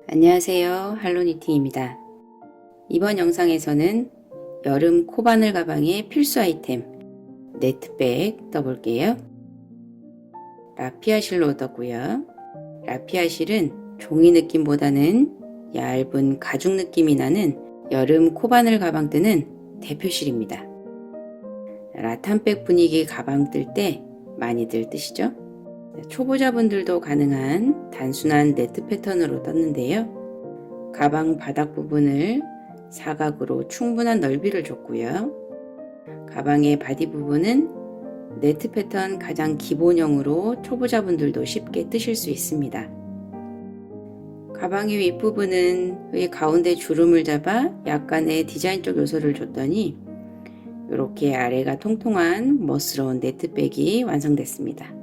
안녕하세요, 할로니팅입니다. 이번 영상에서는 여름 코바늘 가방의 필수 아이템 네트백 떠볼게요. 라피아 실로 떴고요. 라피아 실은 종이 느낌보다는 얇은 가죽 느낌이 나는 여름 코바늘 가방 뜨는 대표 실입니다. 라탄백 분위기 가방 뜰 때 많이들 뜨시죠? 초보자분들도 가능한 단순한 네트 패턴으로 떴는데요. 가방 바닥 부분을 사각으로 충분한 넓이를 줬고요. 가방의 바디 부분은 네트 패턴 가장 기본형으로 초보자분들도 쉽게 뜨실 수 있습니다. 가방의 윗부분은 이 가운데 주름을 잡아 약간의 디자인적 요소를 줬더니 이렇게 아래가 통통한 멋스러운 네트백이 완성됐습니다.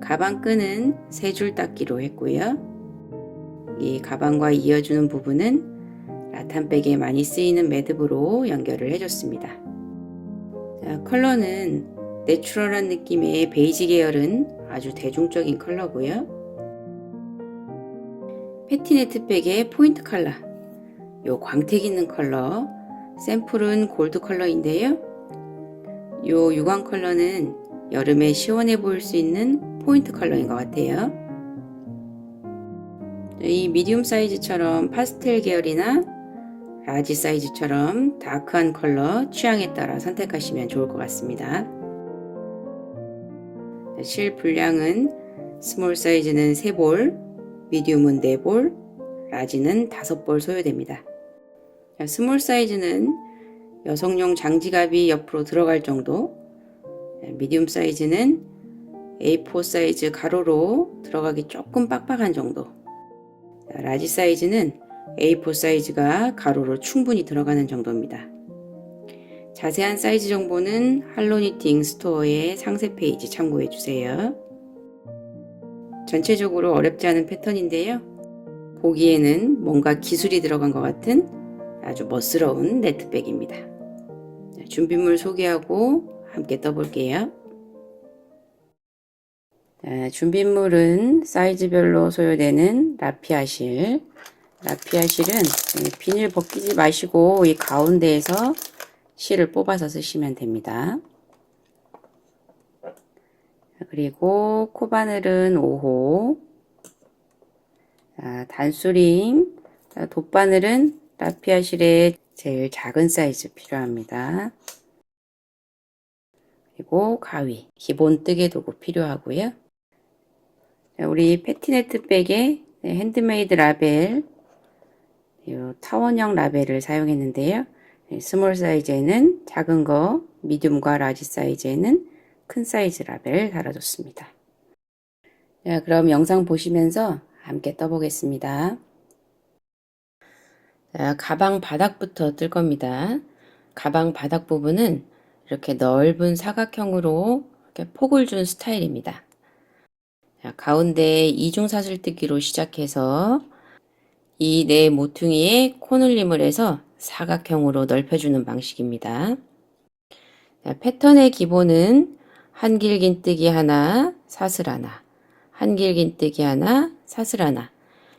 가방 끈은 3줄 닦기로 했고요. 이 가방과 이어주는 부분은 라탄백에 많이 쓰이는 매듭으로 연결을 해줬습니다. 컬러는 내추럴한 느낌의 베이지 계열은 아주 대중적인 컬러고요. 패티네트백의 포인트 컬러, 요 광택 있는 컬러, 샘플은 골드 컬러인데요. 요 유광 컬러는 여름에 시원해 보일 수 있는 포인트 컬러인 것 같아요. 이 미디움 사이즈처럼 파스텔 계열이나 라지 사이즈처럼 다크한 컬러 취향에 따라 선택하시면 좋을 것 같습니다. 실 분량은 스몰 사이즈는 3볼, 미디움은 4볼, 라지는 5볼 소요됩니다. 스몰 사이즈는 여성용 장지갑이 옆으로 들어갈 정도, 미디움 사이즈는 A4 사이즈 가로로 들어가기 조금 빡빡한 정도, 라지 사이즈는 A4 사이즈가 가로로 충분히 들어가는 정도입니다. 자세한 사이즈 정보는 할로니팅 스토어의 상세 페이지 참고해 주세요. 전체적으로 어렵지 않은 패턴인데요. 보기에는 뭔가 기술이 들어간 것 같은 아주 멋스러운 네트백입니다. 준비물 소개하고 함께 떠볼게요. 준비물은 사이즈별로 소요되는 라피아 실. 라피아 실은 비닐 벗기지 마시고 이 가운데에서 실을 뽑아서 쓰시면 됩니다. 그리고 코바늘은 5호, 단수림, 돗바늘은 라피아 실의 제일 작은 사이즈 필요합니다. 그리고 가위, 기본 뜨개 도구 필요하고요. 우리 패티네트 백에 핸드메이드 라벨, 타원형 라벨을 사용했는데요. 스몰 사이즈에는 작은 거, 미디움과 라지 사이즈에는 큰 사이즈 라벨 달아줬습니다. 자, 그럼 영상 보시면서 함께 떠보겠습니다. 자, 가방 바닥부터 뜰 겁니다. 가방 바닥 부분은 이렇게 넓은 사각형으로 이렇게 폭을 준 스타일입니다. 자, 가운데 이중 사슬뜨기로 시작해서 이 네 모퉁이에 코늘림을 해서 사각형으로 넓혀주는 방식입니다. 자, 패턴의 기본은 한길긴뜨기 하나, 사슬 하나, 한길긴뜨기 하나, 사슬 하나.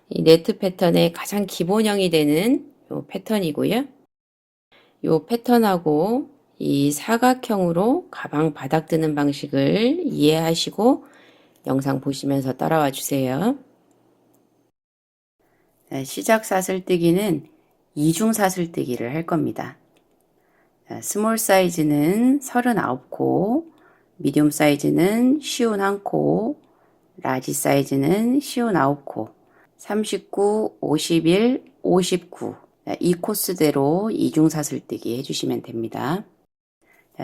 이 네트 패턴의 가장 기본형이 되는 요 패턴이고요. 요 패턴하고 이 사각형으로 가방 바닥 뜨는 방식을 이해하시고 영상 보시면서 따라와 주세요. 시작 사슬뜨기는 이중 사슬뜨기를 할 겁니다. 스몰 사이즈는 39코, 미디움 사이즈는 51코, 라지 사이즈는 59코, 39, 51, 59 이 코스대로 이중 사슬뜨기 해주시면 됩니다.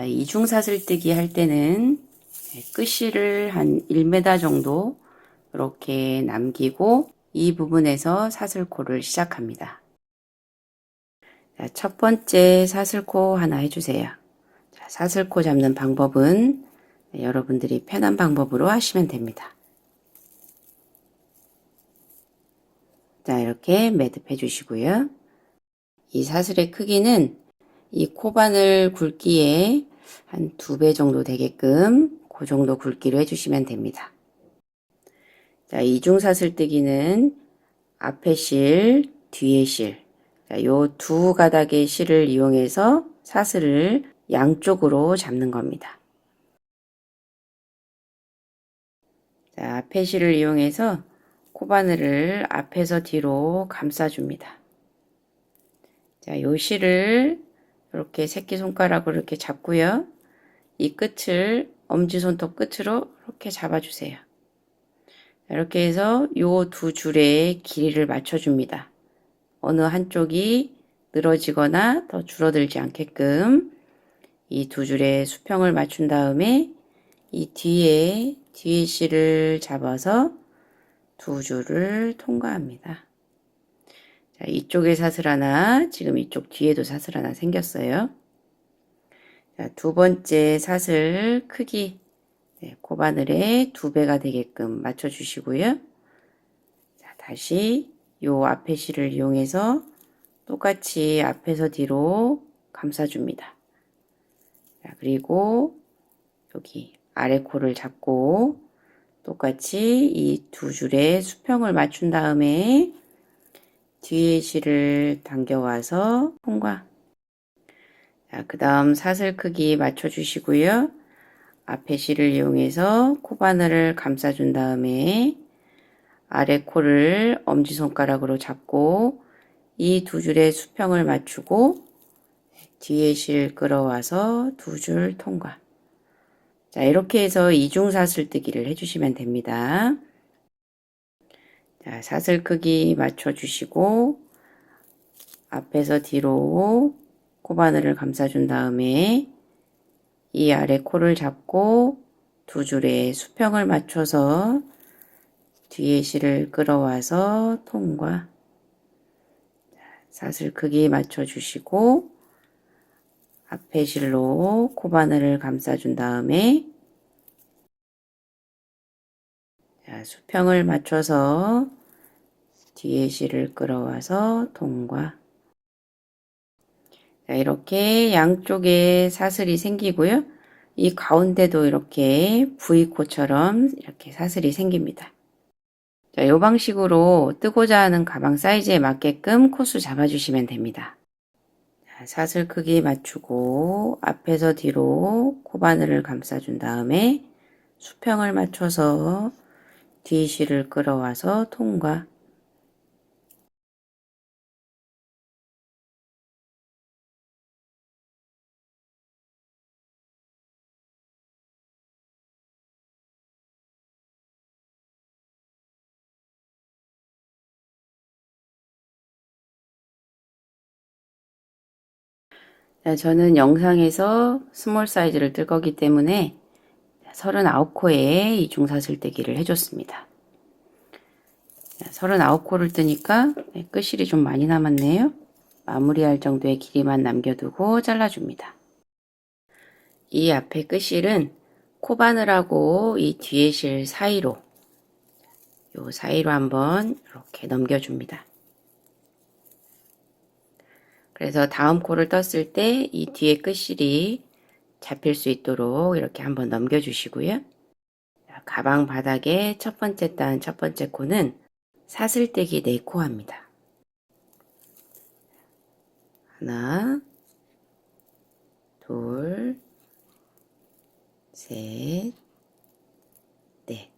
이중 사슬뜨기 할 때는 끝실을 한 1m 정도 이렇게 남기고 이 부분에서 사슬코를 시작합니다. 첫 번째 사슬코 하나 해주세요. 사슬코 잡는 방법은 여러분들이 편한 방법으로 하시면 됩니다. 자, 이렇게 매듭해 주시고요. 이 사슬의 크기는 이 코바늘 굵기에 한 2배 정도 되게끔 그 정도 굵기로 해주시면 됩니다. 자, 이중 사슬뜨기는 앞에 실, 뒤에 실. 자, 요 두 가닥의 실을 이용해서 사슬을 양쪽으로 잡는 겁니다. 자, 앞에 실을 이용해서 코바늘을 앞에서 뒤로 감싸줍니다. 자, 요 실을 이렇게 새끼손가락으로 이렇게 잡고요. 이 끝을 엄지손톱 끝으로 이렇게 잡아주세요. 이렇게 해서 요 두 줄의 길이를 맞춰줍니다. 어느 한쪽이 늘어지거나 더 줄어들지 않게끔 이 두 줄의 수평을 맞춘 다음에 이 뒤에 실을 잡아서 두 줄을 통과합니다. 자, 이쪽에 사슬 하나, 지금 이쪽 뒤에도 사슬 하나 생겼어요. 자, 두 번째 사슬 크기 코바늘의 2배가 되게끔 맞춰주시고요. 자, 다시 요 앞에 실을 이용해서 똑같이 앞에서 뒤로 감싸줍니다. 자, 그리고 여기 아래 코를 잡고 똑같이 이 두 줄의 수평을 맞춘 다음에 뒤에 실을 당겨와서 통과. 자, 그 다음 사슬 크기 맞춰주시고요. 앞에 실을 이용해서 코바늘을 감싸준 다음에 아래 코를 엄지손가락으로 잡고 이 두 줄의 수평을 맞추고 뒤에 실 끌어와서 두 줄 통과. 자, 이렇게 해서 이중사슬뜨기를 해주시면 됩니다. 자, 사슬 크기 맞춰주시고 앞에서 뒤로 코바늘을 감싸준 다음에 이 아래 코를 잡고 두 줄의 수평을 맞춰서 뒤에 실을 끌어와서 통과. 사슬 크기 맞춰주시고 앞에 실로 코바늘을 감싸준 다음에 수평을 맞춰서 뒤에 실을 끌어와서 통과. 자, 이렇게 양쪽에 사슬이 생기고요. 이 가운데도 이렇게 V코처럼 이렇게 사슬이 생깁니다. 자, 이 방식으로 뜨고자 하는 가방 사이즈에 맞게끔 코수 잡아주시면 됩니다. 자, 사슬 크기 맞추고 앞에서 뒤로 코바늘을 감싸준 다음에 수평을 맞춰서 뒤 실을 끌어와서 통과. 자, 저는 영상에서 스몰 사이즈를 뜰 거기 때문에 39코에 이중사슬뜨기를 해줬습니다. 39코를 뜨니까 끝실이 좀 많이 남았네요. 마무리할 정도의 길이만 남겨두고 잘라줍니다. 이 앞에 끝실은 코바늘하고 이 뒤에 실 사이로 요 사이로 한번 이렇게 넘겨줍니다. 그래서 다음 코를 떴을 때 이 뒤에 끝실이 잡힐 수 있도록 이렇게 한번 넘겨주시고요. 가방 바닥에 첫 번째 단 첫 번째 코는 사슬뜨기 4코 합니다. 하나, 둘, 셋, 넷.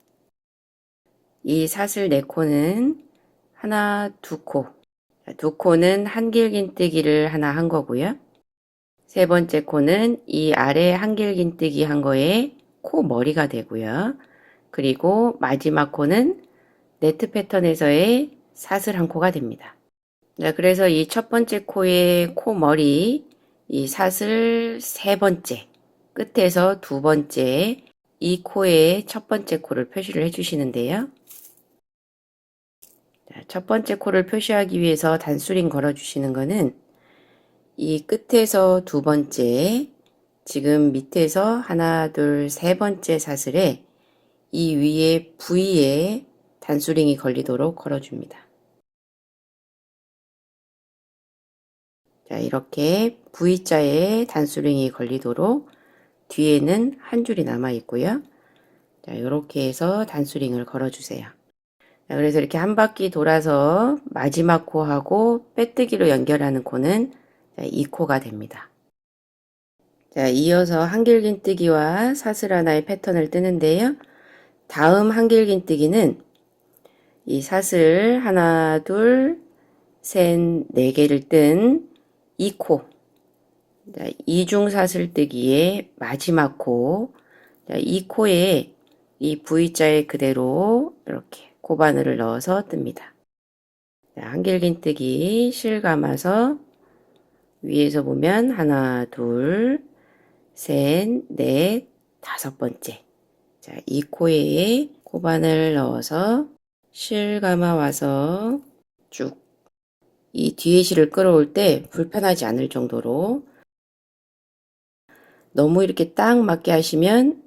이 사슬 4코는 하나, 2코. 2코는 한길긴뜨기를 하나 한 거고요. 세 번째 코는 이 아래 한길긴뜨기 한 거에 코 머리가 되고요. 그리고 마지막 코는 네트 패턴에서의 사슬 한 코가 됩니다. 자, 그래서 이 첫 번째 코의 코 머리, 이 사슬 세 번째, 끝에서 두 번째, 이 코의 첫 번째 코를 표시를 해주시는데요. 자, 첫 번째 코를 표시하기 위해서 단수링 걸어주시는 거는 이 끝에서 두 번째, 지금 밑에서 하나, 둘, 세 번째 사슬에 이 위에 V에 단수링이 걸리도록 걸어줍니다. 자, 이렇게 V자에 단수링이 걸리도록 뒤에는 한 줄이 남아 있고요. 자, 이렇게 해서 단수링을 걸어주세요. 자, 그래서 이렇게 한 바퀴 돌아서 마지막 코하고 빼뜨기로 연결하는 코는 이 코가 됩니다. 자, 이어서 한길긴뜨기와 사슬하나의 패턴을 뜨는데요. 다음 한길긴뜨기는 이 사슬 하나, 둘, 셋, 네 개를 뜬 이 코. 자, 이중 사슬뜨기의 마지막 코. 자, 이 코에 이 V자에 그대로 이렇게 코바늘을 넣어서 뜹니다. 자, 한길긴뜨기 실 감아서 위에서 보면 하나, 둘, 셋, 넷, 다섯 번째. 자, 이 코에 코바늘 넣어서 실 감아 와서 쭉. 이 뒤에 실을 끌어올 때 불편하지 않을 정도로 너무 이렇게 딱 맞게 하시면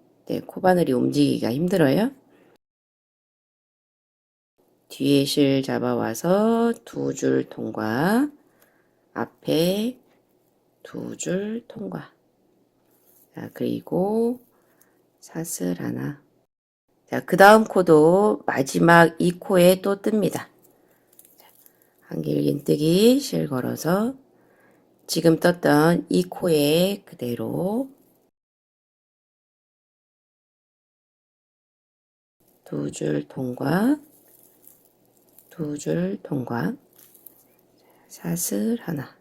코바늘이 움직이기가 힘들어요. 뒤에 실 잡아와서 두 줄 통과, 앞에 두 줄 통과. 자, 그리고 사슬 하나. 자, 그 다음 코도 마지막 이 코에 또 뜹니다. 한길긴뜨기 실 걸어서 지금 떴던 이 코에 그대로 두 줄 통과, 두 줄 통과, 사슬 하나.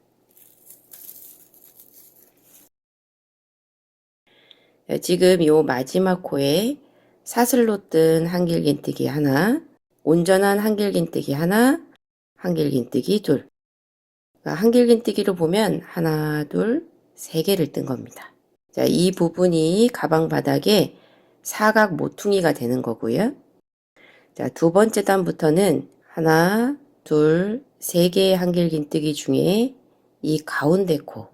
자, 지금 요 마지막 코에 사슬로 뜬 한길긴뜨기 하나, 온전한 한길긴뜨기 하나, 한길긴뜨기 둘. 그러니까 한길긴뜨기로 보면 하나, 둘, 세 개를 뜬 겁니다. 자, 이 부분이 가방 바닥에 사각 모퉁이가 되는 거고요. 자, 두 번째 단부터는 하나, 둘, 세 개의 한길긴뜨기 중에 이 가운데 코,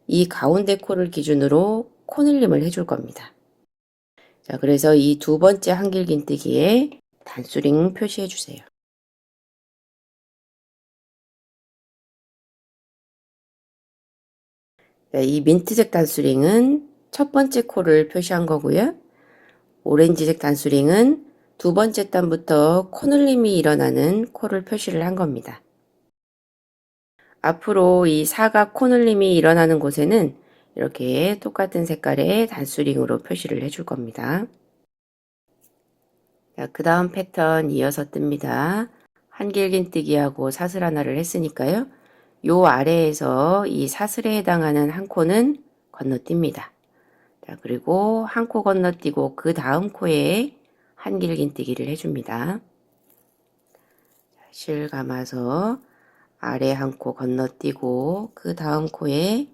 이 가운데 코를 기준으로 코늘림을 해줄 겁니다. 자, 그래서 이 두 번째 한길긴뜨기에 단수링 표시해 주세요. 자, 이 민트색 단수링은 첫 번째 코를 표시한 거고요. 오렌지색 단수링은 두 번째 단부터 코늘림이 일어나는 코를 표시를 한 겁니다. 앞으로 이 사각 코늘림이 일어나는 곳에는 이렇게 똑같은 색깔의 단수링으로 표시를 해줄 겁니다. 자, 그 다음 패턴 이어서 뜹니다. 한길긴뜨기하고 사슬 하나를 했으니까요. 요 아래에서 이 사슬에 해당하는 한 코는 건너뜁니다. 자, 그리고 한 코 건너뛰고 그 다음 코에 한길긴뜨기를 해줍니다. 실 감아서 아래 한 코 건너뛰고 그 다음 코에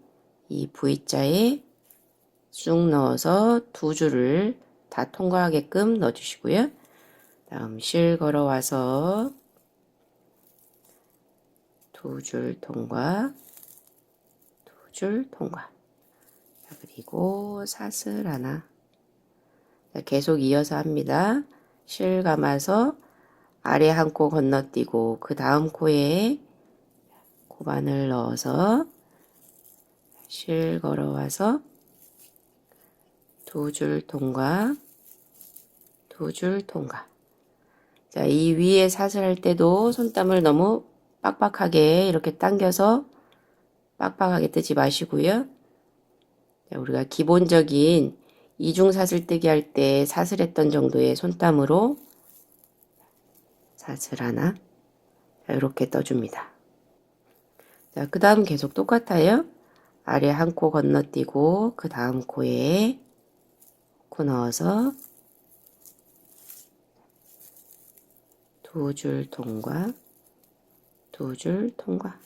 이 V자에 쑥 넣어서 두 줄을 다 통과하게끔 넣어주시고요. 다음 실 걸어와서 두 줄 통과, 두 줄 통과. 자, 그리고 사슬 하나. 자, 계속 이어서 합니다. 실 감아서 아래 한 코 건너뛰고 그 다음 코에 코바늘 넣어서 실 걸어와서 두 줄 통과, 두 줄 통과. 자, 이 위에 사슬할 때도 손땀을 너무 빡빡하게 이렇게 당겨서 빡빡하게 뜨지 마시고요. 자, 우리가 기본적인 이중 사슬뜨기 할 때 사슬했던 정도의 손땀으로 사슬 하나. 자, 이렇게 떠줍니다. 자, 그 다음 계속 똑같아요. 아래 한 코 건너뛰고 그 다음 코에 코 넣어서 두 줄 통과, 두 줄 통과.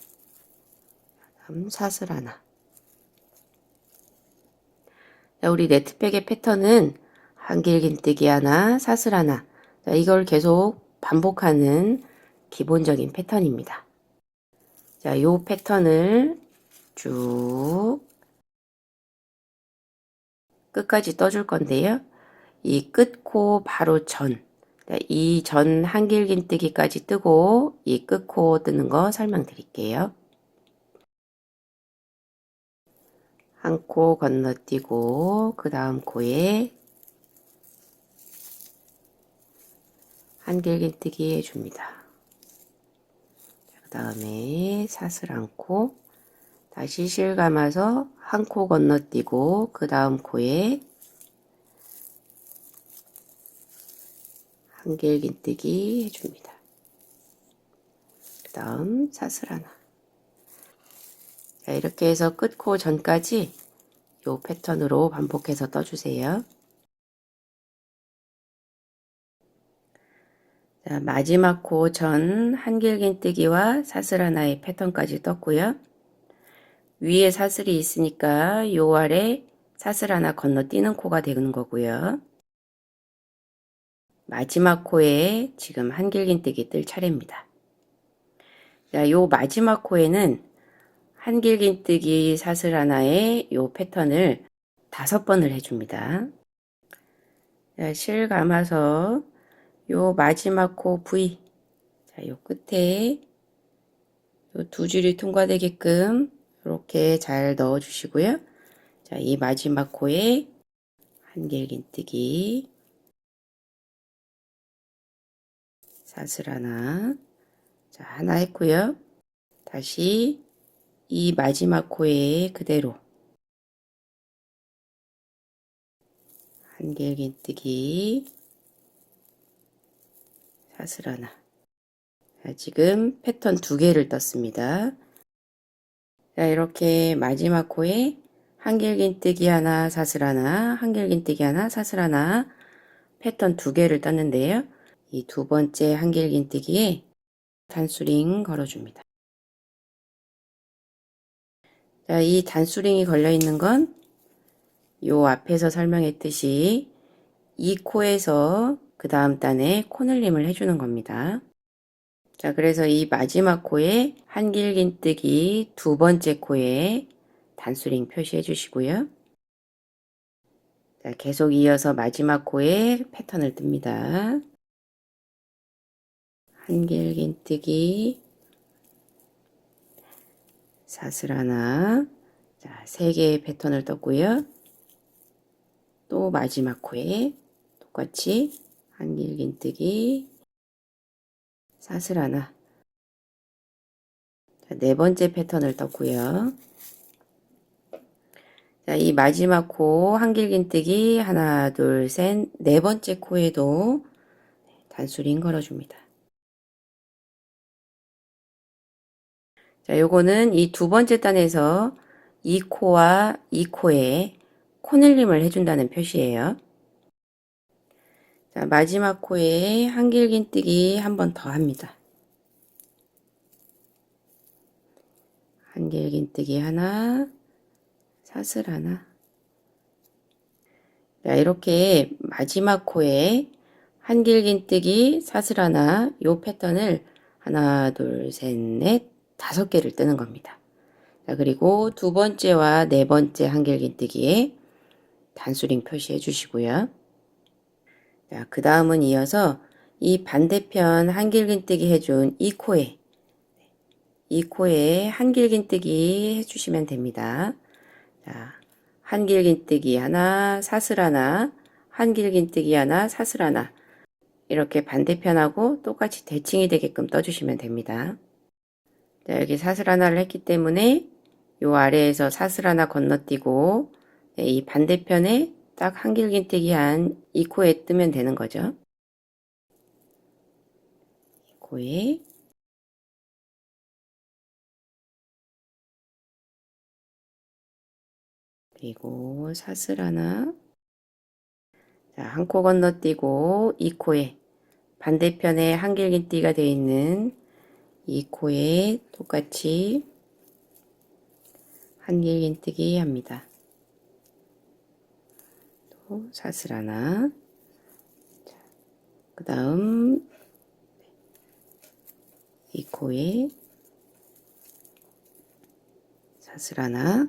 다음 사슬 하나. 자, 우리 네트백의 패턴은 한길긴뜨기 하나, 사슬 하나. 자, 이걸 계속 반복하는 기본적인 패턴입니다. 자, 요 패턴을 쭉 끝까지 떠줄 건데요. 이 끝코 바로 전, 이 전 한길긴뜨기까지 뜨고 이 끝코 뜨는 거 설명드릴게요. 한 코 건너뛰고 그 다음 코에 한길긴뜨기 해줍니다. 그 다음에 사슬 안고 다시 실 감아서 한 코 건너뛰고 그 다음 코에 한길긴뜨기 해줍니다. 그 다음 사슬 하나. 자, 이렇게 해서 끝코 전까지 이 패턴으로 반복해서 떠주세요. 자, 마지막 코 전 한길긴뜨기와 사슬 하나의 패턴까지 떴고요. 위에 사슬이 있으니까 요 아래 사슬 하나 건너뛰는 코가 되는 거고요. 마지막 코에 지금 한길긴뜨기 뜰 차례입니다. 자, 요 마지막 코에는 한길긴뜨기 사슬 하나에 요 패턴을 5번을 해줍니다. 자, 실 감아서 요 마지막 코 V, 자, 요 끝에 요 두 줄이 통과되게끔 이렇게 잘 넣어 주시고요. 자, 이 마지막 코에 한길긴뜨기 사슬 하나, 자, 하나 했고요. 다시 이 마지막 코에 그대로 한길긴뜨기 사슬 하나. 자, 지금 패턴 2개를 떴습니다. 자, 이렇게 마지막 코에 한길긴뜨기 하나, 사슬 하나, 한길긴뜨기 하나, 사슬 하나 패턴 2개를 떴는데요. 이 두 번째 한길긴뜨기에 단수링 걸어줍니다. 자, 이 단수링이 걸려 있는 건 요 앞에서 설명했듯이 이 코에서 그 다음 단에 코늘림을 해주는 겁니다. 자, 그래서 이 마지막 코에 한길긴뜨기 두 번째 코에 단수링 표시해 주시고요. 자, 계속 이어서 마지막 코에 패턴을 뜹니다. 한길긴뜨기 사슬 하나, 자, 3개의 패턴을 떴고요. 또 마지막 코에 똑같이 한길긴뜨기 사슬 하나, 자, 4번째 패턴을 떴고요. 자, 이 마지막 코 한길긴뜨기 하나, 둘, 셋, 4번째 코에도 단수링 걸어줍니다. 자, 요거는 이 두 번째 단에서 이 코와 이 코에 코늘림을 해준다는 표시예요. 자, 마지막 코에 한길긴뜨기 한 번 더 합니다. 한길긴뜨기 하나, 사슬 하나. 자, 이렇게 마지막 코에 한길긴뜨기 사슬 하나, 요 패턴을 하나, 둘, 셋, 넷, 5개를 뜨는 겁니다. 자, 그리고 두 번째와 네 번째 한길긴뜨기에 단수링 표시해 주시고요. 자, 그 다음은 이어서 이 반대편 한길긴뜨기 해준 이 코에 한길긴뜨기 해주시면 됩니다. 자, 한길긴뜨기 하나, 사슬 하나, 한길긴뜨기 하나, 사슬 하나. 이렇게 반대편하고 똑같이 대칭이 되게끔 떠주시면 됩니다. 자, 여기 사슬 하나를 했기 때문에 요 아래에서 사슬 하나 건너뛰고 이 반대편에 딱 한길긴뜨기 한 이 코에 뜨면 되는 거죠. 이 코에 그리고 사슬 하나, 자, 한 코 건너뛰고 이 코에 반대편에 한길긴뜨기가 되어 있는 이 코에 똑같이 한길긴뜨기 합니다. 또 사슬 하나, 그 다음 이 코에 사슬 하나.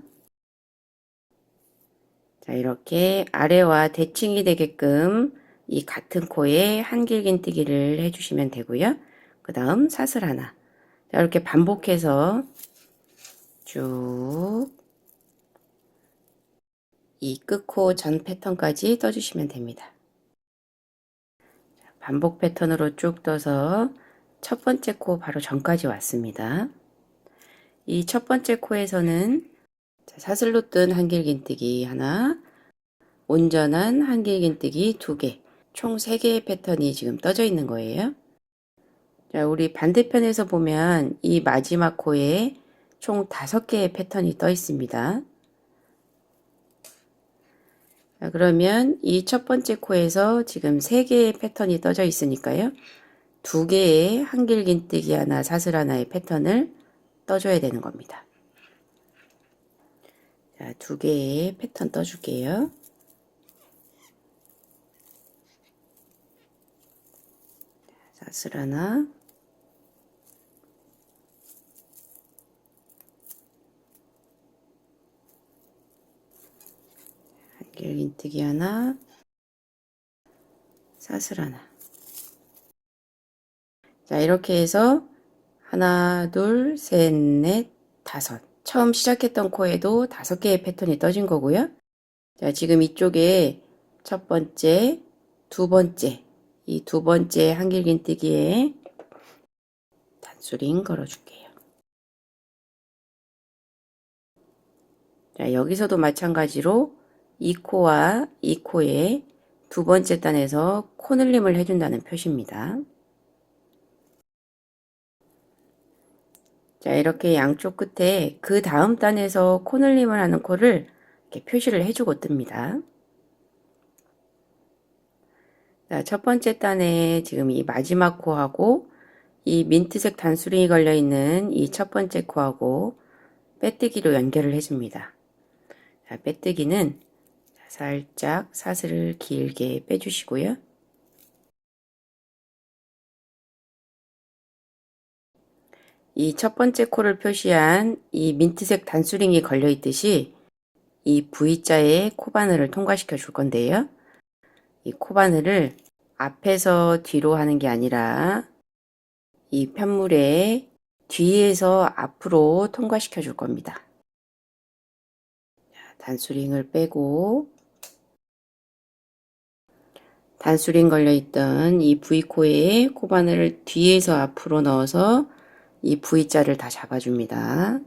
자, 이렇게 아래와 대칭이 되게끔 이 같은 코에 한길긴뜨기를 해주시면 되고요. 그 다음 사슬 하나. 자, 이렇게 반복해서 쭉 이 끝코 전 패턴까지 떠주시면 됩니다. 반복 패턴으로 쭉 떠서 첫 번째 코 바로 전까지 왔습니다. 이 첫 번째 코에서는 사슬로 뜬 한길긴뜨기 하나, 온전한 한길긴뜨기 2개, 총 3개의 패턴이 지금 떠져 있는 거예요. 자, 우리 반대편에서 보면 이 마지막 코에 총 5개의 패턴이 떠 있습니다. 자, 그러면 이 첫 번째 코에서 지금 3개의 패턴이 떠져 있으니까요. 2개의 한길긴뜨기 하나, 사슬 하나의 패턴을 떠줘야 되는 겁니다. 자, 2개의 패턴 떠줄게요. 사슬 하나, 한길긴뜨기 하나, 사슬 하나. 자, 이렇게 해서 하나, 둘, 셋, 넷, 다섯. 처음 시작했던 코에도 5개의 패턴이 떠진 거고요. 자, 지금 이쪽에 첫 번째, 두 번째, 이 두 번째 한길긴뜨기에 단수링 걸어줄게요. 자, 여기서도 마찬가지로 이 코와 이 코에 두 번째 단에서 코늘림을 해준다는 표시입니다. 자, 이렇게 양쪽 끝에 그 다음 단에서 코늘림을 하는 코를 이렇게 표시를 해주고 뜹니다. 자, 첫 번째 단에 지금 이 마지막 코하고 이 민트색 단수링이 걸려있는 이 첫 번째 코하고 빼뜨기로 연결을 해줍니다. 자, 빼뜨기는 살짝 사슬을 길게 빼주시고요. 이 첫 번째 코를 표시한 이 민트색 단수링이 걸려 있듯이 이 V자의 코바늘을 통과시켜 줄 건데요. 이 코바늘을 앞에서 뒤로 하는 게 아니라 이 편물의 뒤에서 앞으로 통과시켜 줄 겁니다. 단수링을 빼고 단수링 걸려 있던 이 V코에 코바늘을 뒤에서 앞으로 넣어서 이 V자를 다 잡아줍니다.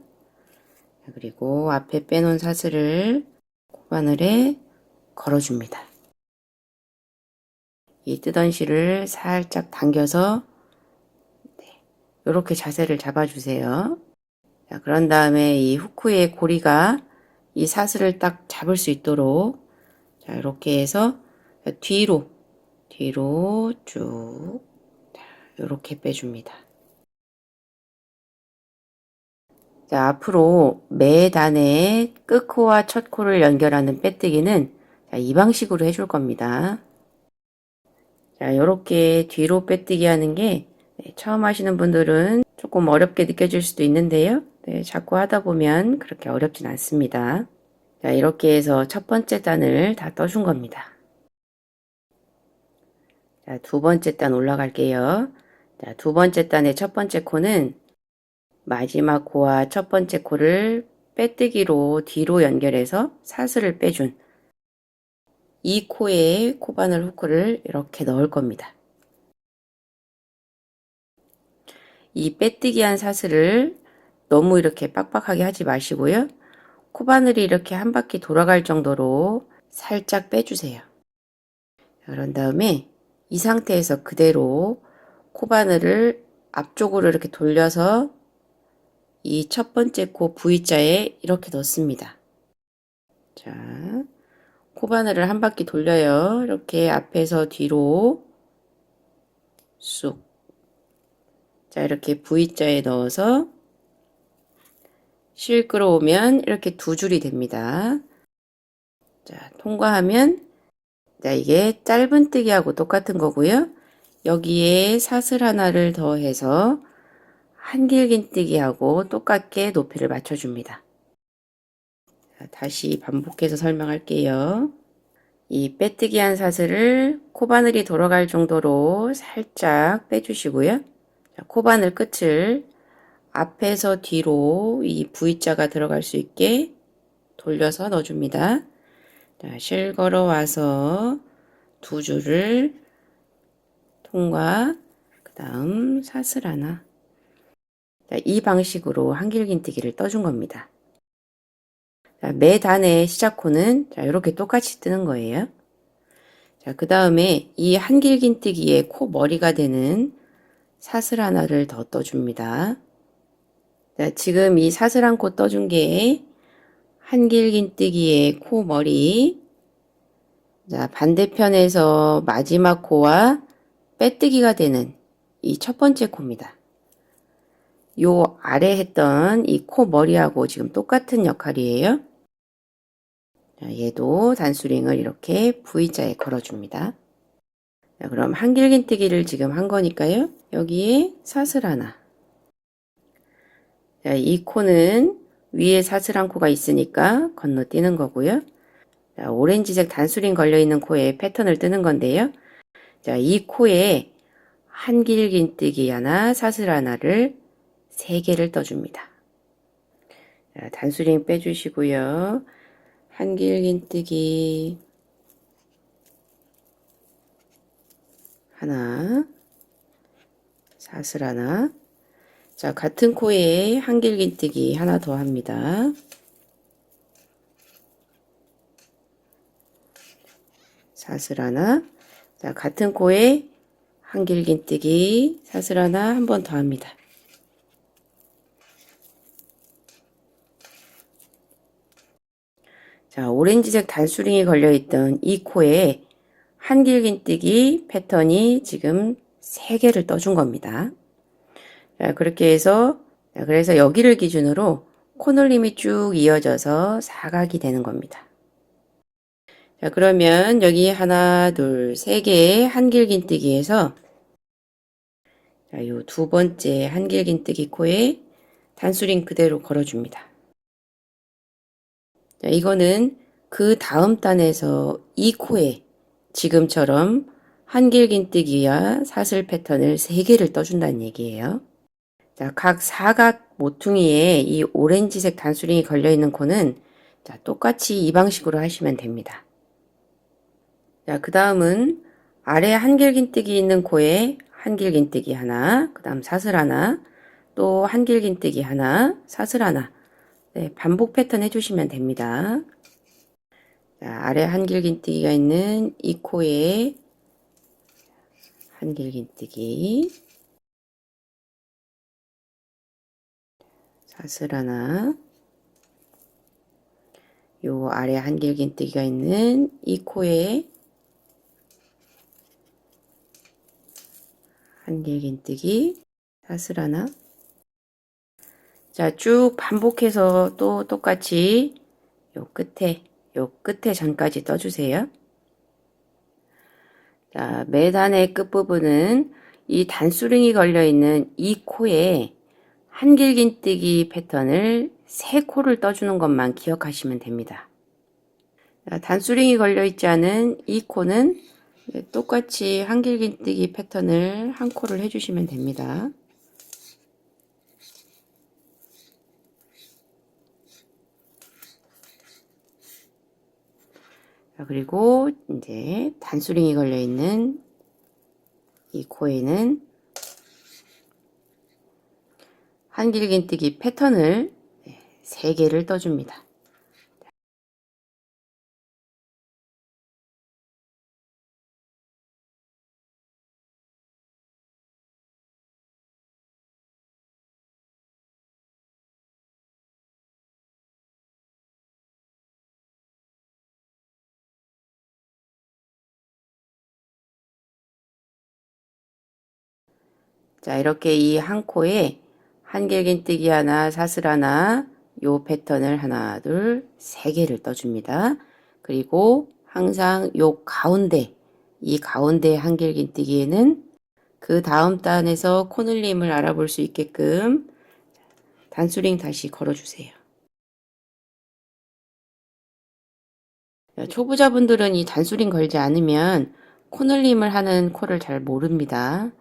그리고 앞에 빼놓은 사슬을 코바늘에 걸어줍니다. 이 뜨던 실을 살짝 당겨서 이렇게 자세를 잡아주세요. 자, 그런 다음에 이 후크의 고리가 이 사슬을 딱 잡을 수 있도록 자, 이렇게 해서 뒤로 쭉 이렇게 빼줍니다. 자, 앞으로 매 단의 끝코와 첫 코를 연결하는 빼뜨기는 자, 이 방식으로 해줄 겁니다. 자, 이렇게 뒤로 빼뜨기 하는 게 처음 하시는 분들은 조금 어렵게 느껴질 수도 있는데요. 자꾸 하다 보면 그렇게 어렵진 않습니다. 자, 이렇게 해서 첫 번째 단을 다 떠준 겁니다. 자, 두 번째 단 올라갈게요. 자, 두 번째 단의 첫 번째 코는 마지막 코와 첫 번째 코를 빼뜨기로 뒤로 연결해서 사슬을 빼준 이 코에 코바늘 후크를 이렇게 넣을 겁니다. 이 빼뜨기 한 사슬을 너무 이렇게 빡빡하게 하지 마시고요. 코바늘이 이렇게 한 바퀴 돌아갈 정도로 살짝 빼주세요. 그런 다음에 이 상태에서 그대로 코바늘을 앞쪽으로 이렇게 돌려서 이 첫 번째 코 V자에 이렇게 넣습니다. 자, 코바늘을 한 바퀴 돌려요. 이렇게 앞에서 뒤로 쑥. 자, 이렇게 V자에 넣어서 실 끌어오면 이렇게 두 줄이 됩니다. 자, 통과하면 자, 이게 짧은뜨기하고 똑같은 거고요. 여기에 사슬 하나를 더해서 한길긴뜨기하고 똑같게 높이를 맞춰줍니다. 자, 다시 반복해서 설명할게요. 이 빼뜨기 한 사슬을 코바늘이 돌아갈 정도로 살짝 빼주시고요. 자, 코바늘 끝을 앞에서 뒤로 이 V자가 들어갈 수 있게 돌려서 넣어줍니다. 자, 실 걸어와서 두 줄을 통과, 그 다음 사슬 하나. 자, 이 방식으로 한길긴뜨기를 떠준 겁니다. 자, 매 단의 시작 코는 자, 이렇게 똑같이 뜨는 거예요. 자, 그 다음에 이 한길긴뜨기의 코 머리가 되는 사슬 하나를 더 떠줍니다. 자, 지금 이 사슬 한 코 떠준 게 한길긴뜨기의 코 머리. 자, 반대편에서 마지막 코와 빼뜨기가 되는 이 첫 번째 코입니다. 요 아래 했던 이 코 머리하고 지금 똑같은 역할이에요. 자, 얘도 단수링을 이렇게 V자에 걸어줍니다. 자, 그럼 한길긴뜨기를 지금 한 거니까요. 여기에 사슬 하나. 자, 이 코는 위에 사슬 한 코가 있으니까 건너뛰는 거고요. 자, 오렌지색 단수링 걸려있는 코에 패턴을 뜨는 건데요. 자, 이 코에 한길긴뜨기 하나, 사슬 하나를 3개를 떠줍니다. 자, 단수링 빼주시고요. 한길긴뜨기 하나, 사슬 하나. 자, 같은 코에 한길긴뜨기 하나 더 합니다. 사슬 하나. 자, 같은 코에 한길긴뜨기 사슬 하나 한 번 더 합니다. 자, 오렌지색 단수링이 걸려있던 이 코에 한길긴뜨기 패턴이 지금 3개를 떠준 겁니다. 자, 그렇게 해서, 자, 그래서 여기를 기준으로 코놀림이 쭉 이어져서 사각이 되는 겁니다. 자, 그러면 여기 하나, 둘, 3개의 한길긴뜨기에서 자, 요 두 번째 한길긴뜨기 코에 단수링 그대로 걸어줍니다. 자, 이거는 그 다음 단에서 이 코에 지금처럼 한길긴뜨기와 사슬 패턴을 3개를 떠준다는 얘기예요. 자, 각 사각 모퉁이에 이 오렌지색 단수링이 걸려있는 코는 자, 똑같이 이 방식으로 하시면 됩니다. 자, 그 다음은 아래 한길긴뜨기 있는 코에 한길긴뜨기 하나, 그 다음 사슬 하나, 또 한길긴뜨기 하나, 사슬 하나. 네, 반복 패턴 해주시면 됩니다. 자, 아래 한길긴뜨기가 있는 이 코에 한길긴뜨기, 사슬 하나, 요 아래 한길긴뜨기가 있는 이 코에 한길긴뜨기, 사슬 하나. 자, 쭉 반복해서 또 똑같이 요 끝에 전까지 떠주세요. 자, 매단의 끝부분은 이 단수링이 걸려있는 이 코에 한길긴뜨기 패턴을 3코를 떠주는 것만 기억하시면 됩니다. 자, 단수링이 걸려있지 않은 이 코는 똑같이 한길긴뜨기 패턴을 한 코를 해주시면 됩니다. 자, 그리고 이제 단수링이 걸려있는 이 코에는 한길긴뜨기 패턴을 3개를 떠줍니다. 자, 이렇게 이 한 코에 한길긴뜨기 하나, 사슬 하나, 요 패턴을 하나, 둘, 3개를 떠줍니다. 그리고 항상 요 가운데, 이 가운데 한길긴뜨기에는 그 다음 단에서 코늘림을 알아볼 수 있게끔 단수링 다시 걸어주세요. 초보자분들은 이 단수링 걸지 않으면 코늘림을 하는 코를 잘 모릅니다.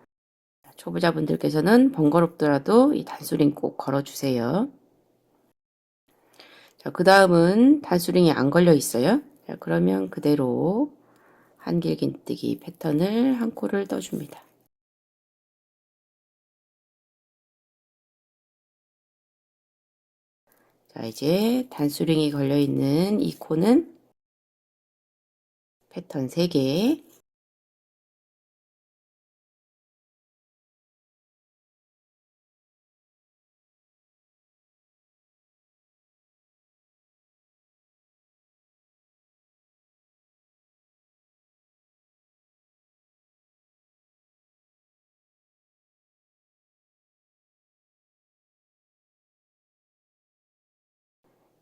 초보자분들께서는 번거롭더라도 이 단수링 꼭 걸어주세요. 자, 그 다음은 단수링이 안 걸려 있어요. 자, 그러면 그대로 한길긴뜨기 패턴을 한 코를 떠줍니다. 자, 이제 단수링이 걸려있는 이 코는 패턴 3개.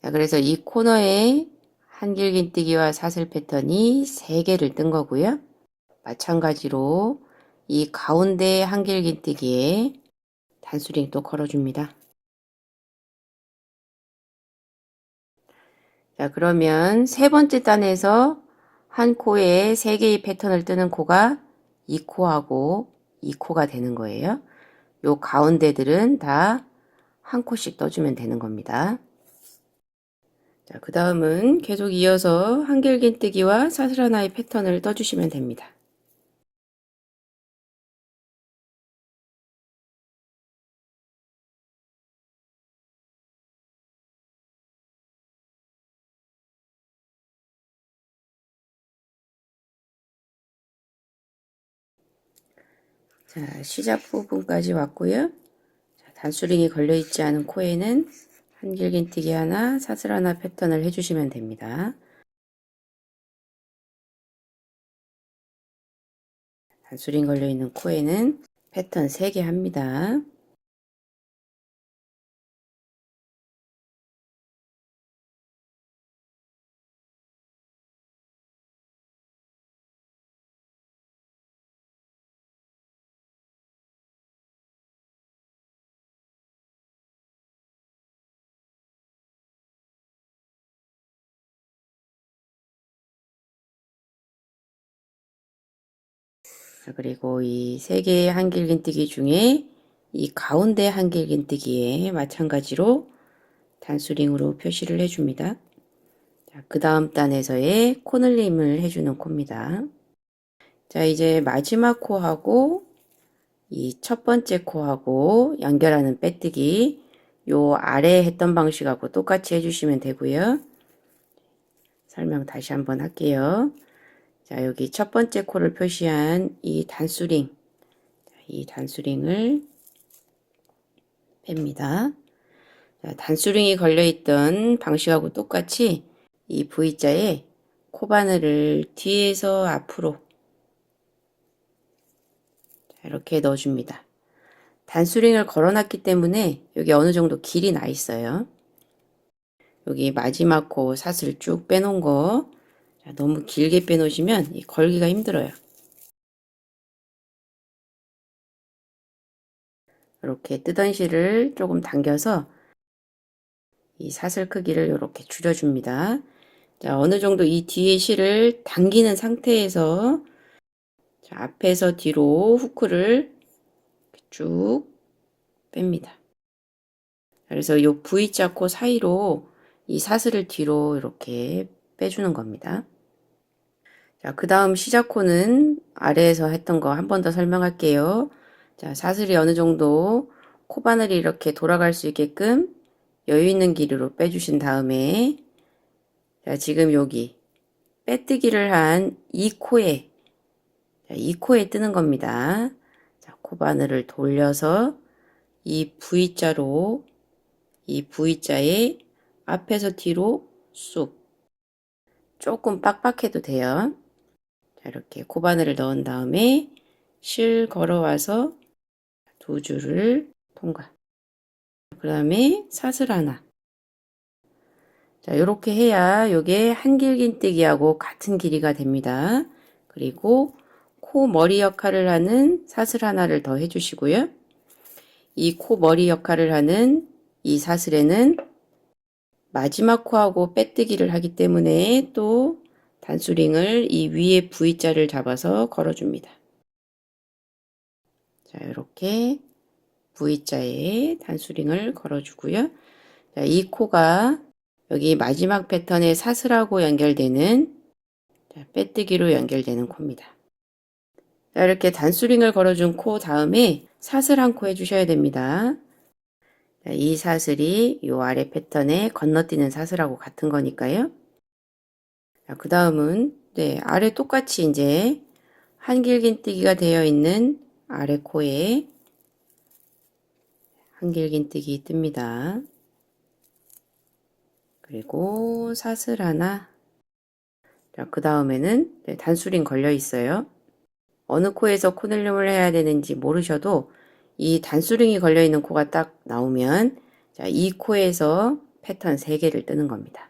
자, 그래서 이 코너에 한길긴뜨기와 사슬 패턴이 3개를 뜬 거고요. 마찬가지로 이 가운데 한길긴뜨기에 단수링 또 걸어줍니다. 자, 그러면 세 번째 단에서 한 코에 3개의 패턴을 뜨는 코가 이 코하고 이 코가 되는 거예요. 요 가운데들은 다 한 코씩 떠주면 되는 겁니다. 자, 그 다음은 계속 이어서 한길긴뜨기와 사슬 하나의 패턴을 떠주시면 됩니다. 자, 시작 부분까지 왔고요. 자, 단수링이 걸려있지 않은 코에는 한길긴뜨기 하나, 사슬 하나 패턴을 해주시면 됩니다. 단수링 걸려있는 코에는 패턴 3개 합니다. 자, 그리고 이 3개의 한길긴뜨기 중에 이 가운데 한길긴뜨기에 마찬가지로 단수링으로 표시를 해줍니다. 자, 그 다음 단에서의 코늘림을 해주는 코입니다. 자, 이제 마지막 코하고 이 첫 번째 코하고 연결하는 빼뜨기 요 아래 했던 방식하고 똑같이 해주시면 되고요. 설명 다시 한번 할게요. 자, 여기 첫 번째 코를 표시한 이 단수링, 이 단수링을 뺍니다. 자, 단수링이 걸려있던 방식하고 똑같이 이 V자에 코바늘을 뒤에서 앞으로 이렇게 넣어줍니다. 단수링을 걸어놨기 때문에 여기 어느 정도 길이 나 있어요. 여기 마지막 코 사슬 쭉 빼놓은 거 너무 길게 빼놓으시면 걸기가 힘들어요. 이렇게 뜨던 실을 조금 당겨서 이 사슬 크기를 이렇게 줄여줍니다. 자, 어느 정도 이 뒤에 실을 당기는 상태에서 자, 앞에서 뒤로 후크를 쭉 뺍니다. 그래서 이 V자 코 사이로 이 사슬을 뒤로 이렇게 빼주는 겁니다. 자, 그 다음 시작 코는 아래에서 했던 거 한 번 더 설명할게요. 자, 사슬이 어느 정도 코바늘이 이렇게 돌아갈 수 있게끔 여유 있는 길이로 빼주신 다음에 자, 지금 여기 빼뜨기를 한 이 코에 자, 이 코에 뜨는 겁니다. 자, 코바늘을 돌려서 이 V자로 이 V자에 앞에서 뒤로 쑥 조금 빡빡해도 돼요. 자, 이렇게 코바늘을 넣은 다음에 실 걸어와서 두 줄을 통과. 그 다음에 사슬 하나. 자, 이렇게 해야 요게 한길긴뜨기하고 같은 길이가 됩니다. 그리고 코 머리 역할을 하는 사슬 하나를 더 해주시고요. 이 코 머리 역할을 하는 이 사슬에는 마지막 코하고 빼뜨기를 하기 때문에 또 단수링을 이 위에 V자를 잡아서 걸어줍니다. 자, 이렇게 V자에 단수링을 걸어주고요. 자, 이 코가 여기 마지막 패턴의 사슬하고 연결되는 자, 빼뜨기로 연결되는 코입니다. 자, 이렇게 단수링을 걸어준 코 다음에 사슬 한 코 해주셔야 됩니다. 이 사슬이 이 아래 패턴에 건너뛰는 사슬하고 같은 거니까요. 그 다음은 아래 똑같이 이제 한길긴뜨기가 되어 있는 아래 코에 한길긴뜨기 뜹니다. 그리고 사슬 하나. 그 다음에는 단수링 걸려 있어요. 어느 코에서 코넬름을 해야 되는지 모르셔도 이 단수링이 걸려 있는 코가 딱 나오면 이 코에서 패턴 3개를 뜨는 겁니다.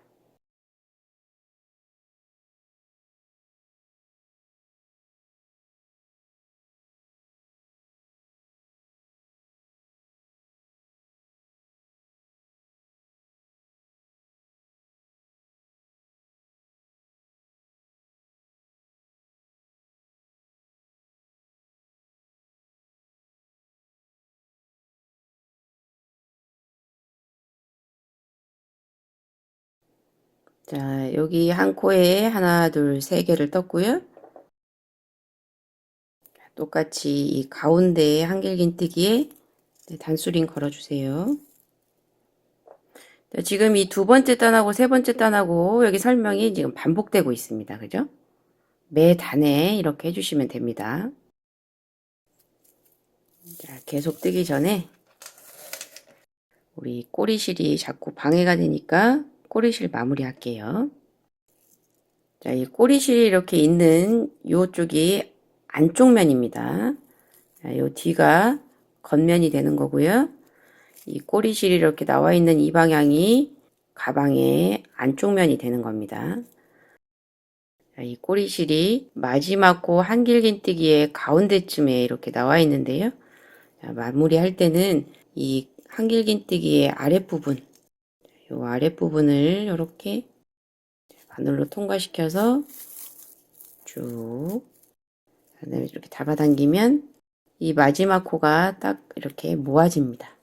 자, 여기 한 코에 하나, 둘, 3개를 떴고요. 똑같이 이 가운데에 한길긴뜨기에 단수링 걸어주세요. 자, 지금 이 2번째 단하고 3번째 단하고 여기 설명이 지금 반복되고 있습니다. 그죠? 매 단에 이렇게 해주시면 됩니다. 자, 계속 뜨기 전에 우리 꼬리실이 자꾸 방해가 되니까 꼬리실 마무리 할게요. 자, 이 꼬리실이 이렇게 있는 요쪽이 안쪽 면입니다. 자, 요 뒤가 겉면이 되는 거고요. 이 꼬리실이 이렇게 나와 있는 이 방향이 가방의 안쪽 면이 되는 겁니다. 자, 이 꼬리실이 마지막 코 한길긴뜨기의 가운데쯤에 이렇게 나와 있는데요. 자, 마무리할 때는 이 한길긴뜨기의 아랫부분, 이 아랫부분을 이렇게 바늘로 통과시켜서 쭉 그다음에 이렇게 잡아당기면 이 마지막 코가 딱 이렇게 모아집니다.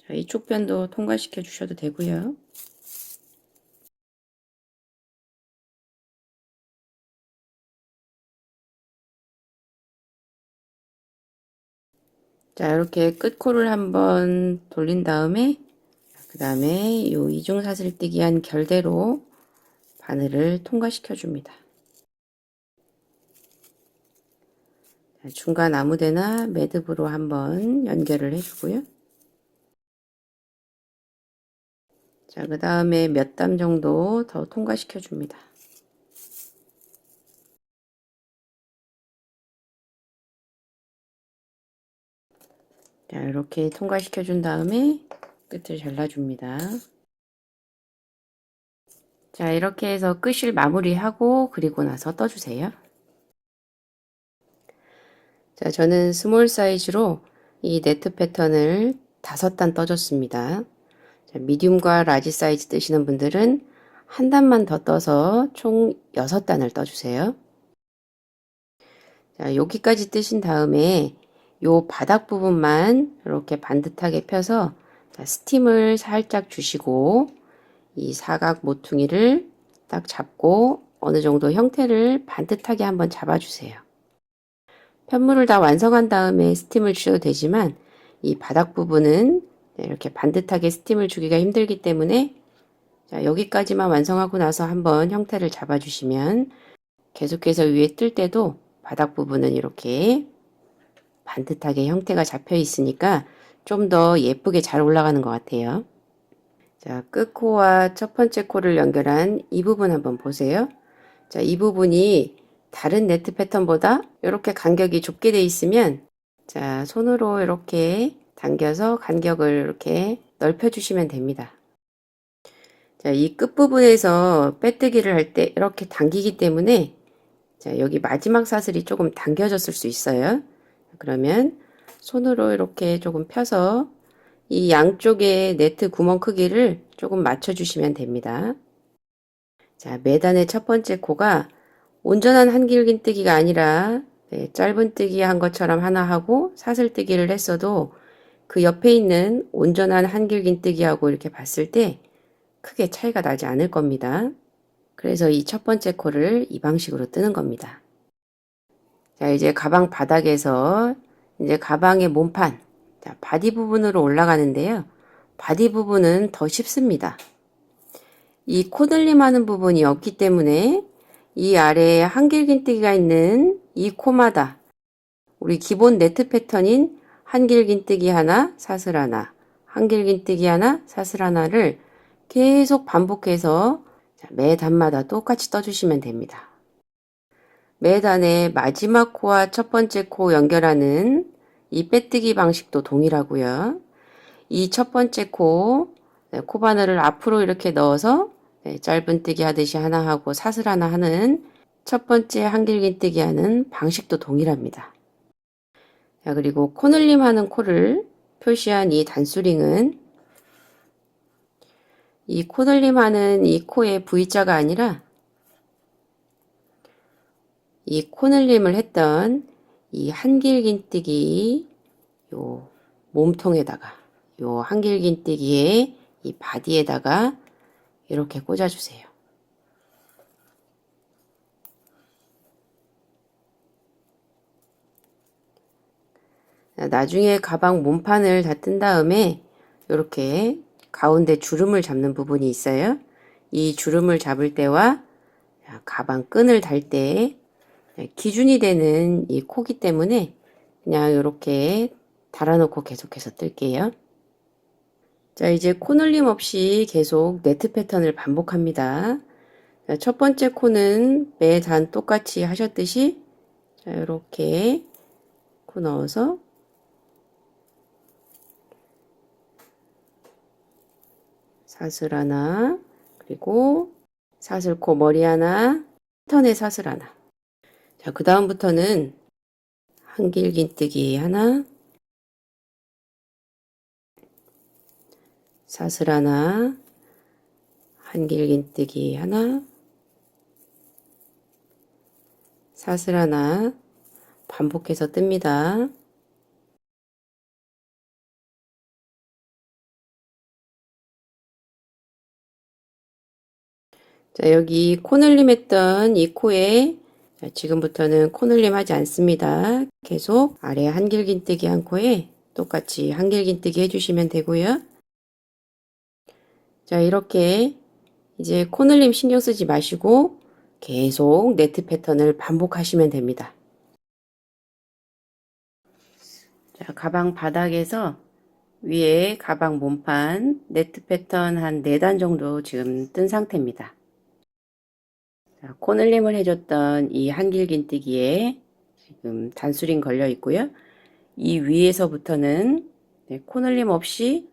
자, 이쪽 변도 통과시켜 주셔도 되고요. 자, 이렇게 끝코를 한번 돌린 다음에 그 다음에 요 이중사슬뜨기 한 결대로 바늘을 통과시켜 줍니다. 중간 아무데나 매듭으로 한번 연결을 해주고요. 자, 그 다음에 몇 땀 정도 더 통과시켜 줍니다. 자, 이렇게 통과시켜 준 다음에 끝을 잘라줍니다. 자, 이렇게 해서 끝을 마무리하고 그리고 나서 떠주세요. 자, 저는 스몰 사이즈로 이 네트 패턴을 5단 떠줬습니다. 자, 미디움과 라지 사이즈 뜨시는 분들은 한 단만 더 떠서 총 6단을 떠주세요. 자, 여기까지 뜨신 다음에 요 바닥 부분만 이렇게 반듯하게 펴서 스팀을 살짝 주시고 이 사각 모퉁이를 딱 잡고 어느 정도 형태를 반듯하게 한번 잡아주세요. 편물을 다 완성한 다음에 스팀을 주셔도 되지만 이 바닥 부분은 이렇게 반듯하게 스팀을 주기가 힘들기 때문에 자, 여기까지만 완성하고 나서 한번 형태를 잡아주시면 계속해서 위에 뜰 때도 바닥 부분은 이렇게 반듯하게 형태가 잡혀 있으니까 좀 더 예쁘게 잘 올라가는 것 같아요. 자, 끝코와 첫 번째 코를 연결한 이 부분 한번 보세요. 자, 이 부분이 다른 네트 패턴보다 이렇게 간격이 좁게 돼 있으면 자, 손으로 이렇게 당겨서 간격을 이렇게 넓혀 주시면 됩니다. 자, 이 끝부분에서 빼뜨기를 할 때 이렇게 당기기 때문에 자, 여기 마지막 사슬이 조금 당겨졌을 수 있어요. 그러면 손으로 이렇게 조금 펴서 이 양쪽의 네트 구멍 크기를 조금 맞춰주시면 됩니다. 자, 매단의 첫 번째 코가 온전한 한길긴뜨기가 아니라 짧은뜨기 한 것처럼 하나 하고 사슬뜨기를 했어도 그 옆에 있는 온전한 한길긴뜨기하고 이렇게 봤을 때 크게 차이가 나지 않을 겁니다. 그래서 이 첫 번째 코를 이 방식으로 뜨는 겁니다. 자, 이제 가방 바닥에서 이제 가방의 몸판, 자, 바디 부분으로 올라가는데요. 바디 부분은 더 쉽습니다. 이 코늘림하는 부분이 없기 때문에 이 아래에 한길긴뜨기가 있는 이 코마다 우리 기본 네트 패턴인 한길긴뜨기 하나, 사슬 하나, 한길긴뜨기 하나, 사슬 하나를 계속 반복해서 매 단마다 똑같이 떠주시면 됩니다. 매 단의 마지막 코와 첫 번째 코 연결하는 이 빼뜨기 방식도 동일하고요. 이 첫 번째 코바늘을 앞으로 이렇게 넣어서 짧은뜨기 하듯이 하나 하고 사슬 하나 하는 첫 번째 한길긴뜨기 하는 방식도 동일합니다. 자, 그리고 코늘림 하는 코를 표시한 이 단수링은 이 코늘림 하는 이 코의 V자가 아니라 이 코늘림을 했던 이 한길긴뜨기 요 몸통에다가 요 한길긴뜨기의 이 바디에다가 이렇게 꽂아주세요. 나중에 가방 몸판을 다 뜬 다음에 이렇게 가운데 주름을 잡는 부분이 있어요. 이 주름을 잡을 때와 가방 끈을 달 때 기준이 되는 이 코기 때문에 그냥 이렇게 달아놓고 계속해서 뜰게요. 자, 이제 코늘림 없이 계속 네트 패턴을 반복합니다. 자, 첫 번째 코는 매 단 똑같이 하셨듯이 자, 이렇게 코 넣어서 사슬 하나, 그리고 사슬코 머리 하나, 턴에 사슬 하나. 자, 그 다음부터는 한길긴뜨기 하나, 사슬 하나, 한길긴뜨기 하나, 사슬 하나 반복해서 뜹니다. 자, 여기 코늘림 했던 이 코에 자, 지금부터는 코늘림 하지 않습니다. 계속 아래 한길긴뜨기 한 코에 똑같이 한길긴뜨기 해주시면 되고요. 자, 이렇게 이제 코늘림 신경 쓰지 마시고 계속 네트 패턴을 반복하시면 됩니다. 자, 가방 바닥에서 위에 가방 몸판 네트 패턴 한 4단 정도 지금 뜬 상태입니다. 자, 코늘림을 해줬던 이 한길긴뜨기에 지금 단수링 걸려 있고요. 이 위에서부터는 코늘림 없이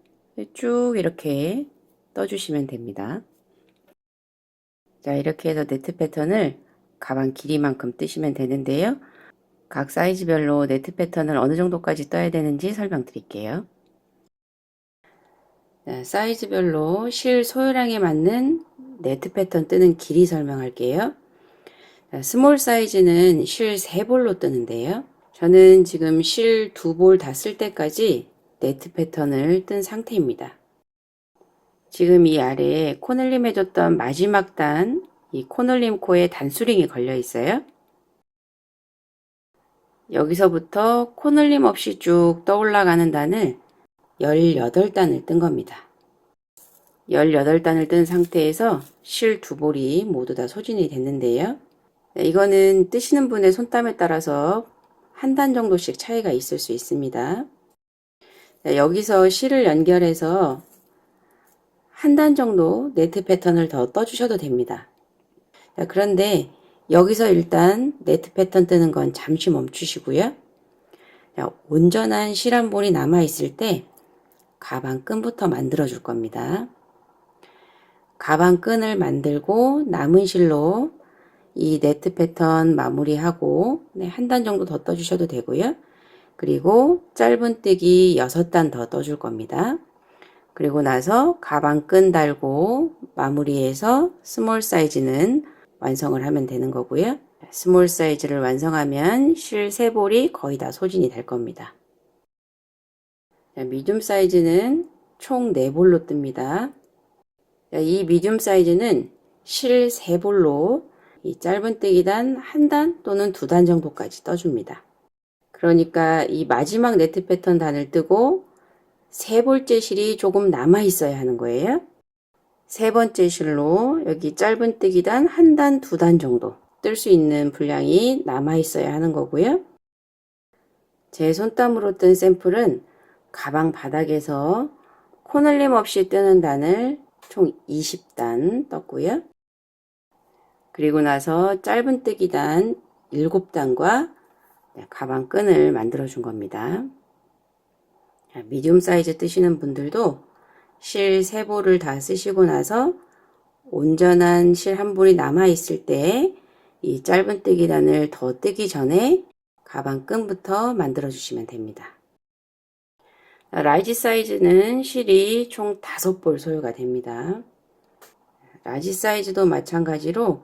쭉 이렇게 떠주시면 됩니다. 자, 이렇게 해서 네트 패턴을 가방 길이만큼 뜨시면 되는데요. 각 사이즈별로 네트 패턴을 어느 정도까지 떠야 되는지 설명드릴게요. 자, 사이즈별로 실 소요량에 맞는 네트 패턴 뜨는 길이 설명할게요. 자, 스몰 사이즈는 실 3볼로 뜨는데요. 저는 지금 실 2볼 다 쓸 때까지 네트 패턴을 뜬 상태입니다. 지금 이 아래에 코늘림 해줬던 마지막 단, 이 코늘림 코에 단수링이 걸려 있어요. 여기서부터 코늘림 없이 쭉 떠올라가는 단을 18단을 뜬 겁니다. 18단을 뜬 상태에서 실 2볼이 모두 다 소진이 됐는데요. 이거는 뜨시는 분의 손땀에 따라서 한 단 정도씩 차이가 있을 수 있습니다. 여기서 실을 연결해서 한 단 정도 네트 패턴을 더 떠주셔도 됩니다. 그런데 여기서 일단 네트 패턴 뜨는 건 잠시 멈추시고요. 온전한 실 한 볼이 남아 있을 때 가방 끈부터 만들어 줄 겁니다. 가방 끈을 만들고 남은 실로 이 네트 패턴 마무리하고 한 단 정도 더 떠주셔도 되고요. 그리고 짧은뜨기 6단 더 떠줄 겁니다. 그리고 나서 가방 끈 달고 마무리해서 스몰 사이즈는 완성을 하면 되는 거고요. 스몰 사이즈를 완성하면 실 3볼이 거의 다 소진이 될 겁니다. 미디움 사이즈는 총 4볼로 뜹니다. 이 미디움 사이즈는 실 3볼로 이 짧은뜨기단 1단 또는 2단 정도까지 떠줍니다. 그러니까 이 마지막 네트 패턴 단을 뜨고 세 번째 실이 조금 남아 있어야 하는 거예요. 세 번째 실로 여기 짧은뜨기 단 한 단, 두 단 정도 뜰 수 있는 분량이 남아 있어야 하는 거고요. 제 손땀으로 뜬 샘플은 가방 바닥에서 코늘림 없이 뜨는 단을 총 20단 떴고요. 그리고 나서 짧은뜨기 단 7단과 가방 끈을 만들어 준 겁니다. 미디움 사이즈 뜨시는 분들도 실 3볼을 다 쓰시고 나서 온전한 실 한 볼이 남아 있을 때 이 짧은뜨기 단을 더 뜨기 전에 가방 끈부터 만들어 주시면 됩니다. 라지 사이즈는 실이 총 5볼 소요가 됩니다. 라지 사이즈도 마찬가지로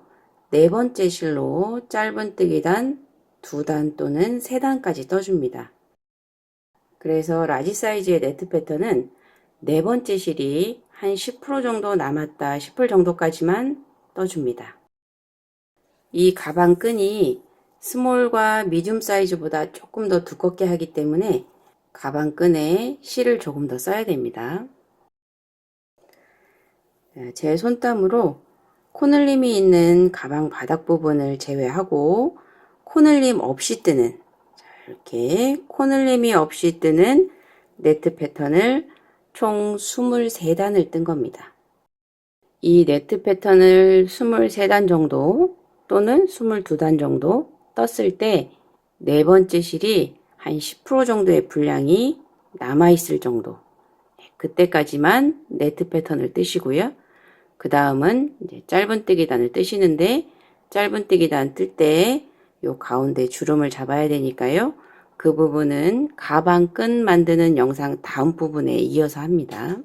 네 번째 실로 짧은뜨기 단 2단 또는 3단까지 떠줍니다. 그래서 라지 사이즈의 네트 패턴은 네 번째 실이 한 10% 정도 남았다 싶을 정도까지만 떠줍니다. 이 가방 끈이 스몰과 미디움 사이즈보다 조금 더 두껍게 하기 때문에 가방 끈에 실을 조금 더 써야 됩니다. 제 손땀으로 코늘림이 있는 가방 바닥 부분을 제외하고 코늘림 없이 뜨는 이렇게 코늘림이 없이 뜨는 네트 패턴을 총 23단을 뜬 겁니다. 이 네트 패턴을 23단 정도 또는 22단 정도 떴을 때 네 번째 실이 한 10% 정도의 분량이 남아있을 정도, 그때까지만 네트 패턴을 뜨시고요. 그 다음은 이제 짧은뜨기 단을 뜨시는데 짧은뜨기 단 뜰 때 요 가운데 주름을 잡아야 되니까요. 그 부분은 가방 끈 만드는 영상 다음 부분에 이어서 합니다.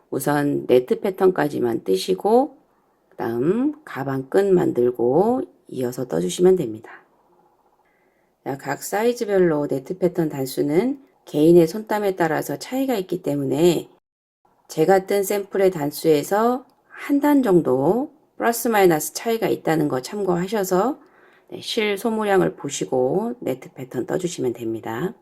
우선 네트 패턴까지만 뜨시고 그 다음 가방 끈 만들고 이어서 떠주시면 됩니다. 각 사이즈별로 네트 패턴 단수는 개인의 손땀에 따라서 차이가 있기 때문에 제가 뜬 샘플의 단수에서 한 단 정도 플러스 마이너스 차이가 있다는 거 참고하셔서 실 소모량을 보시고 네트 패턴 떠주시면 됩니다.